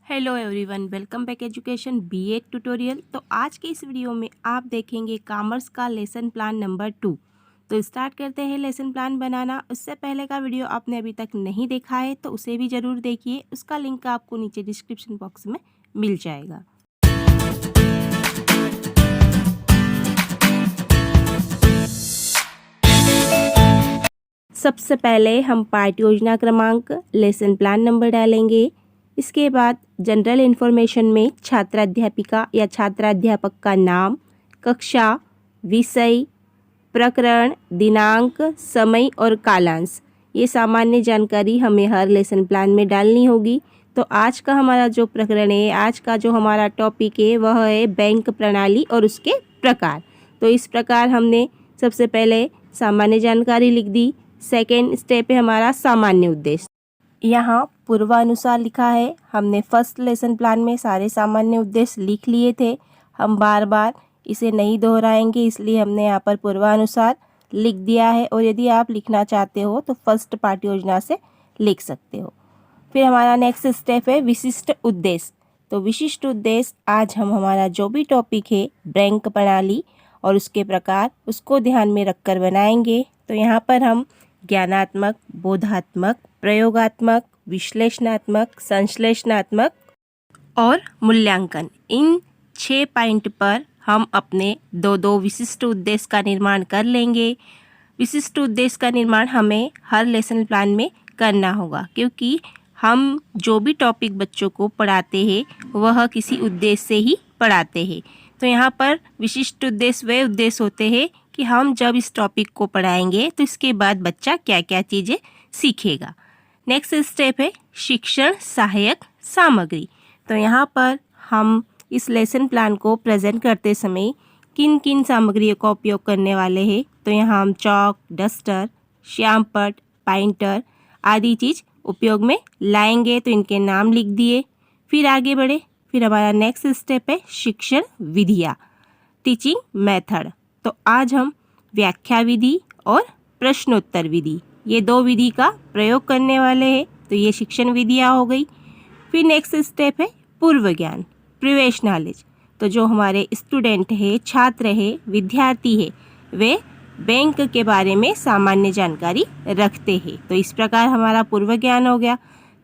Hello everyone, welcome back education BA tutorial. तो आज के इस वीडियो में आप देखेंगे कॉमर्स का लेसन प्लान नंबर 2। तो स्टार्ट करते हैं लेसन प्लान बनाना। उससे पहले का वीडियो आपने अभी तक नहीं देखा है तो उसे भी ज़रूर देखिए, उसका लिंक आपको नीचे डिस्क्रिप्शन बॉक्स में मिल जाएगा। सबसे पहले हम पाठ योजना क्रमांक, लेसन प्लान नंबर डालेंगे। इसके बाद जनरल इन्फॉर्मेशन में छात्राध्यापिका या छात्राध्यापक का नाम, कक्षा, विषय, प्रकरण, दिनांक, समय और कालांश, ये सामान्य जानकारी हमें हर लेसन प्लान में डालनी होगी। तो आज का हमारा जो प्रकरण है, आज का जो हमारा टॉपिक है वह है बैंक प्रणाली और उसके प्रकार। तो इस प्रकार हमने सबसे पहले सामान्य जानकारी लिख दी। सेकेंड स्टेप है हमारा सामान्य उद्देश्य। यहाँ पूर्वानुसार लिखा है। हमने फर्स्ट लेसन प्लान में सारे सामान्य उद्देश्य लिख लिए थे, हम बार बार इसे नहीं दोहराएंगे, इसलिए हमने यहाँ पर पूर्वानुसार लिख दिया है। और यदि आप लिखना चाहते हो तो फर्स्ट पाठ योजना से लिख सकते हो। फिर हमारा नेक्स्ट स्टेप है विशिष्ट उद्देश्य। तो विशिष्ट उद्देश्य आज हम हमारा जो भी टॉपिक है बैंक प्रणाली और उसके प्रकार, उसको ध्यान में रखकर बनाएंगे। तो यहाँ पर हम ज्ञानात्मक, बोधात्मक, प्रयोगात्मक, विश्लेषणात्मक, संश्लेषणात्मक और मूल्यांकन, इन 6 पॉइंट पर हम अपने दो विशिष्ट उद्देश्य का निर्माण कर लेंगे। विशिष्ट उद्देश्य का निर्माण हमें हर लेसन प्लान में करना होगा, क्योंकि हम जो भी टॉपिक बच्चों को पढ़ाते हैं वह किसी उद्देश्य से ही पढ़ाते हैं। तो यहाँ पर विशिष्ट उद्देश्य वे उद्देश्य होते हैं कि हम जब इस टॉपिक को पढ़ाएंगे तो इसके बाद बच्चा क्या क्या चीज़ें सीखेगा। नेक्स्ट स्टेप है शिक्षण सहायक सामग्री। तो यहाँ पर हम इस लेसन प्लान को प्रेजेंट करते समय किन किन सामग्रियों का उपयोग करने वाले हैं। तो यहाँ हम चॉक, डस्टर, श्यामपट्ट, पॉइंटर आदि चीज़ उपयोग में लाएंगे। तो इनके नाम लिख दिए, फिर आगे बढ़े। फिर हमारा नेक्स्ट स्टेप है शिक्षण विधियाँ, टीचिंग मेथड। तो आज हम व्याख्या विधि और प्रश्नोत्तर विधि, ये 2 विधि का प्रयोग करने वाले हैं। तो ये शिक्षण विधियाँ हो गई। फिर नेक्स्ट स्टेप है पूर्व ज्ञान, प्रीवियस नॉलेज। तो जो हमारे स्टूडेंट है, छात्र है, विद्यार्थी है, वे बैंक के बारे में सामान्य जानकारी रखते हैं। तो इस प्रकार हमारा पूर्व ज्ञान हो गया।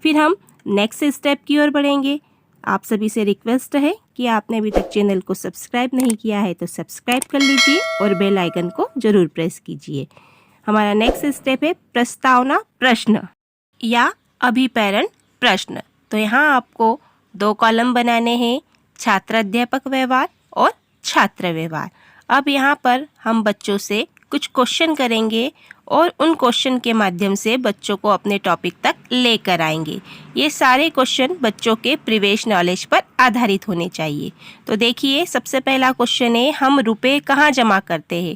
फिर हम नेक्स्ट स्टेप की ओर बढ़ेंगे। आप सभी से रिक्वेस्ट है कि आपने अभी तक चैनल को सब्सक्राइब नहीं किया है तो सब्सक्राइब कर लीजिए और बेल आइकन को ज़रूर प्रेस कीजिए। हमारा नेक्स्ट स्टेप है प्रस्तावना प्रश्न या अभिप्रेरण प्रश्न। तो यहाँ आपको 2 कॉलम बनाने हैं, छात्राध्यापक व्यवहार और छात्र व्यवहार। अब यहाँ पर हम बच्चों से कुछ क्वेश्चन करेंगे और उन क्वेश्चन के माध्यम से बच्चों को अपने टॉपिक तक लेकर आएंगे। ये सारे क्वेश्चन बच्चों के प्रीवियस नॉलेज पर आधारित होने चाहिए। तो देखिए, सबसे पहला क्वेश्चन है हम रुपए कहाँ जमा करते हैं।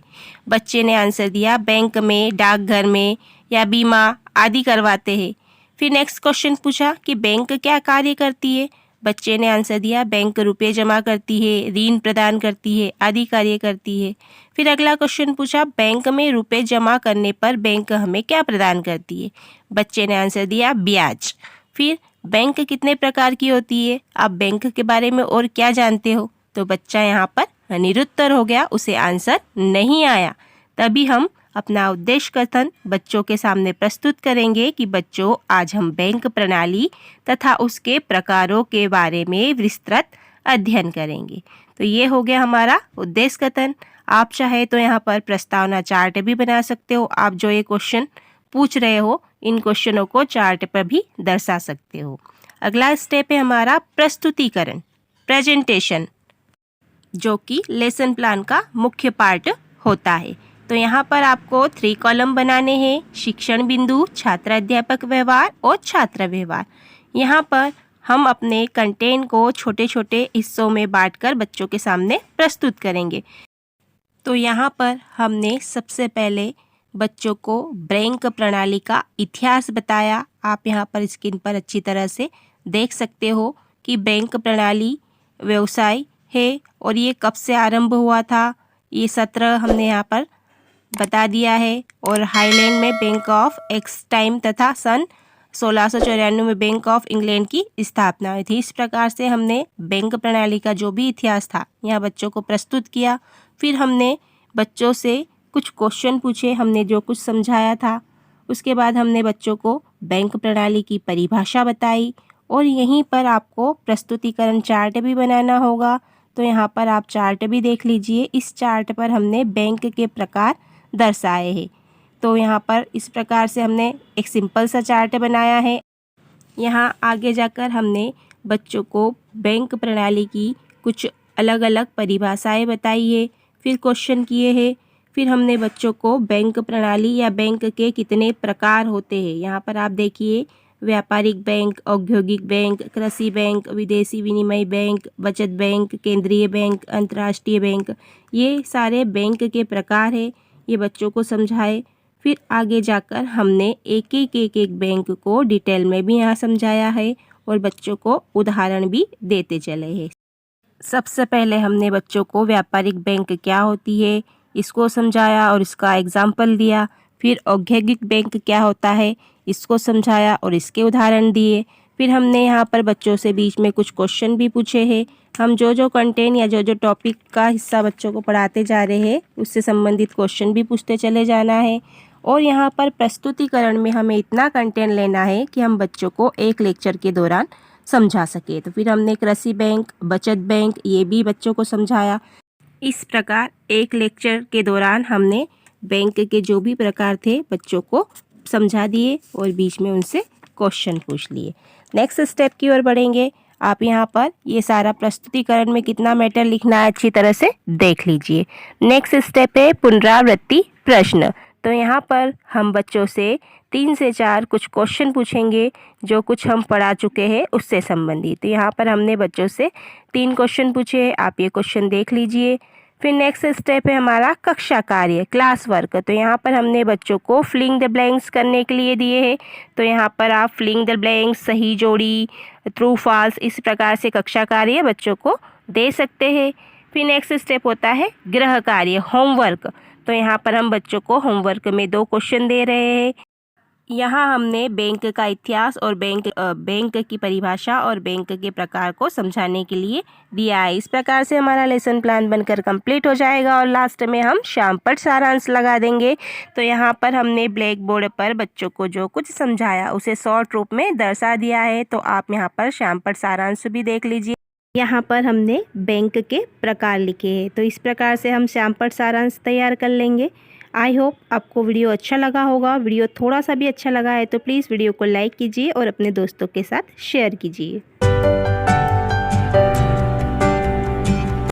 बच्चे ने आंसर दिया बैंक में, डाकघर में या बीमा आदि करवाते हैं। फिर नेक्स्ट क्वेश्चन पूछा कि बैंक क्या कार्य करती है। बच्चे ने आंसर दिया बैंक रुपए जमा करती है, ऋण प्रदान करती है आदि कार्य करती है। फिर अगला क्वेश्चन पूछा बैंक में रुपए जमा करने पर बैंक हमें क्या प्रदान करती है। बच्चे ने आंसर दिया ब्याज। फिर बैंक कितने प्रकार की होती है, आप बैंक के बारे में और क्या जानते हो। तो बच्चा यहाँ पर निरुत्तर हो गया, उसे आंसर नहीं आया। तभी हम अपना उद्देश्य कथन बच्चों के सामने प्रस्तुत करेंगे कि बच्चों, आज हम बैंक प्रणाली तथा उसके प्रकारों के बारे में विस्तृत अध्ययन करेंगे। तो ये हो गया हमारा उद्देश्य कथन। आप चाहे तो यहाँ पर प्रस्तावना चार्ट भी बना सकते हो। आप जो ये क्वेश्चन पूछ रहे हो, इन क्वेश्चनों को चार्ट पर भी दर्शा सकते हो। अगला स्टेप है हमारा प्रस्तुतिकरण, प्रेजेंटेशन, जो कि लेसन प्लान का मुख्य पार्ट होता है। तो यहाँ पर आपको 3 कॉलम बनाने हैं, शिक्षण बिंदु, छात्राध्यापक व्यवहार और छात्र व्यवहार। यहाँ पर हम अपने कंटेंट को छोटे छोटे हिस्सों में बांटकर बच्चों के सामने प्रस्तुत करेंगे। तो यहाँ पर हमने सबसे पहले बच्चों को बैंक प्रणाली का इतिहास बताया। आप यहाँ पर स्क्रीन पर अच्छी तरह से देख सकते हो कि बैंक प्रणाली व्यवसाय है और ये कब से आरंभ हुआ था, ये 17 हमने यहाँ पर बता दिया है। और हाईलैंड में बैंक ऑफ एक्स टाइम तथा सन 1694 में बैंक ऑफ इंग्लैंड की स्थापना हुई थी। इस प्रकार से हमने बैंक प्रणाली का जो भी इतिहास था यहाँ बच्चों को प्रस्तुत किया। फिर हमने बच्चों से कुछ क्वेश्चन पूछे, हमने जो कुछ समझाया था। उसके बाद हमने बच्चों को बैंक प्रणाली की परिभाषा बताई और यहीं पर आपको प्रस्तुतिकरण चार्ट भी बनाना होगा। तो यहाँ पर आप चार्ट भी देख लीजिए। इस चार्ट पर हमने बैंक के प्रकार दर्शाए हैं। तो यहाँ पर इस प्रकार से हमने एक सिंपल सा चार्ट बनाया है। यहाँ आगे जाकर हमने बच्चों को बैंक प्रणाली की कुछ अलग अलग परिभाषाएं बताई है, फिर क्वेश्चन किए हैं। फिर हमने बच्चों को बैंक प्रणाली या बैंक के कितने प्रकार होते हैं यहाँ पर आप देखिए, व्यापारिक बैंक, औद्योगिक बैंक, कृषि बैंक, विदेशी विनिमय बैंक, बचत बैंक, केंद्रीय बैंक, अंतर्राष्ट्रीय बैंक, ये सारे बैंक के प्रकार है, ये बच्चों को समझाए। फिर आगे जाकर हमने एक एक बैंक को डिटेल में भी यहाँ समझाया है और बच्चों को उदाहरण भी देते चले हैं। सबसे पहले हमने बच्चों को व्यापारिक बैंक क्या होती है इसको समझाया और इसका एग्जाम्पल दिया। फिर औद्योगिक बैंक क्या होता है इसको समझाया और इसके उदाहरण दिए। फिर हमने यहाँ पर बच्चों से बीच में कुछ क्वेश्चन भी पूछे हैं। हम जो कंटेंट या जो टॉपिक का हिस्सा बच्चों को पढ़ाते जा रहे हैं उससे संबंधित क्वेश्चन भी पूछते चले जाना है। और यहाँ पर प्रस्तुतिकरण में हमें इतना कंटेंट लेना है कि हम बच्चों को एक लेक्चर के दौरान समझा सके। तो फिर हमने कृषि बैंक, बचत बैंक, ये भी बच्चों को समझाया। इस प्रकार एक लेक्चर के दौरान हमने बैंक के जो भी प्रकार थे बच्चों को समझा दिए और बीच में उनसे क्वेश्चन पूछ लिए। नेक्स्ट स्टेप की ओर बढ़ेंगे। आप यहाँ पर ये सारा प्रस्तुतिकरण में कितना मैटर लिखना है अच्छी तरह से देख लीजिए। नेक्स्ट स्टेप है पुनरावृत्ति प्रश्न। तो यहाँ पर हम बच्चों से 3 से 4 कुछ क्वेश्चन पूछेंगे जो कुछ हम पढ़ा चुके हैं उससे संबंधित। तो यहाँ पर हमने बच्चों से 3 क्वेश्चन पूछे हैं, आप ये क्वेश्चन देख लीजिए। फिर नेक्स्ट स्टेप है हमारा कक्षा कार्य, क्लास वर्क। तो यहाँ पर हमने बच्चों को फिलिंग द ब्लैंक्स करने के लिए दिए हैं। तो यहाँ पर आप फिलिंग द ब्लैंक्स, सही जोड़ी, ट्रू फॉल्स, इस प्रकार से कक्षा कार्य बच्चों को दे सकते हैं। फिर नेक्स्ट स्टेप होता है गृह कार्य, होमवर्क। तो यहाँ पर हम बच्चों को होमवर्क में 2 क्वेश्चन दे रहे हैं। यहाँ हमने बैंक का इतिहास और बैंक की परिभाषा और बैंक के प्रकार को समझाने के लिए दिया है। इस प्रकार से हमारा लेसन प्लान बनकर कंप्लीट हो जाएगा और लास्ट में हम शामपट सारांश लगा देंगे। तो यहाँ पर हमने ब्लैक बोर्ड पर बच्चों को जो कुछ समझाया उसे शॉर्ट रूप में दर्शा दिया है। तो आप यहाँ पर शामपट सारांश भी देख लीजिए। यहाँ पर हमने बैंक के प्रकार लिखे हैं। तो इस प्रकार से हम शामपट सारांश तैयार कर लेंगे। आई होप आपको वीडियो अच्छा लगा होगा। वीडियो थोड़ा सा भी अच्छा लगा है तो प्लीज़ वीडियो को लाइक कीजिए और अपने दोस्तों के साथ शेयर कीजिए।